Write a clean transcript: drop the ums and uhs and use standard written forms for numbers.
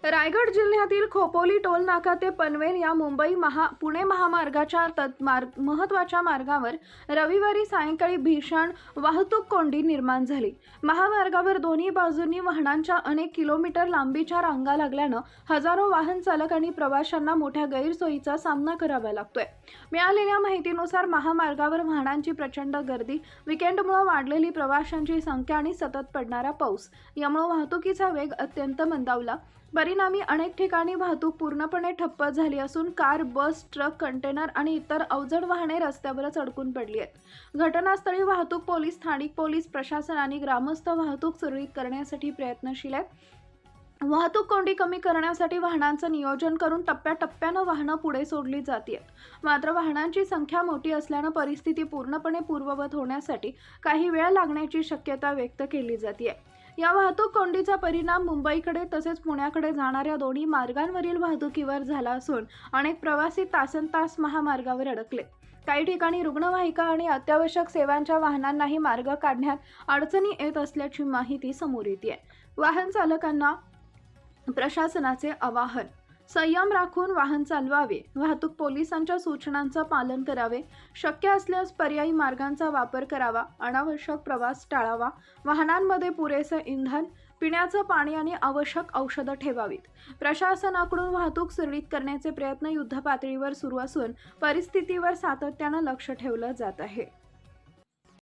रायगड जिल्ह्यातील खोपोली टोल नाका ते पनवेल या पुणे महामार्गाच्या महत्त्वाच्या मार्गावर रविवारी सायंकाळी भीषण वाहतूक कोंडी निर्माण झाली। महामार्गावर दोन्ही बाजूंनी वाहनांच्या अनेक किलोमीटर लांबीच्या रांगा लागल्यानं हजारो वाहन चालक आणि प्रवाशांना मोठ्या गैरसोयीचा सामना करावा लागतोय। मिळालेल्या माहितीनुसार महामार्गावर वाहनांची प्रचंड गर्दी, विकेंडमुळे वाढलेली प्रवाशांची संख्या आणि सतत पडणारा पाऊस यामुळे वाहतुकीचा वेग अत्यंत मंदावला। परिणामी अनेक ठिकाणी वाहतूक पूर्णपणे ठप्प झाली असून कार, बस, ट्रक, कंटेनर आणि इतर अवजड वाहने रस्त्यावरच अडकून पडली आहेत। घटनास्थळी वाहतूक पोलीस, स्थानिक पोलीस प्रशासन आणि ग्रामस्थ वाहतूक सुरळीत करण्यासाठी प्रयत्नशील आहेत। वाहतूक कोंडी कमी करण्यासाठी वाहनांचं नियोजन करून टप्प्याटप्प्यानं वाहनं पुढे सोडली जातात। मात्र वाहनांची संख्या मोठी असल्यानं परिस्थिती पूर्णपणे पूर्ववत होण्यासाठी काही वेळ लागण्याची शक्यता व्यक्त केली जाते। या वाहतूक कोंडीचा परिणाम मुंबईकडे तसेच पुण्याकडे जाणाऱ्या दोन्ही मार्गांवरील वाहतुकीवर झाला असून अनेक प्रवासी तासनतास महामार्गावर अडकले। काही ठिकाणी रुग्णवाहिका आणि अत्यावश्यक सेवांच्या वाहनांनाही मार्ग काढण्यात अडचणी येत असल्याची माहिती समोर येते। वाहन चालकांना प्रशासनाचे आवाहन: संयम राखून वाहन चालवावे, वाहतूक पोलिसांच्या सूचनांचं पालन करावे, शक्य असल्यास पर्यायी मार्गांचा वापर करावा, अनावश्यक प्रवास टाळावा, वाहनांमध्ये पुरेसं इंधन, पिण्याचं पाणी आणि आवश्यक औषधं ठेवावीत। प्रशासनाकडून वाहतूक सुरळीत करण्याचे प्रयत्न युद्धपातळीवर सुरू असून परिस्थितीवर सातत्यानं लक्ष ठेवलं जात आहे।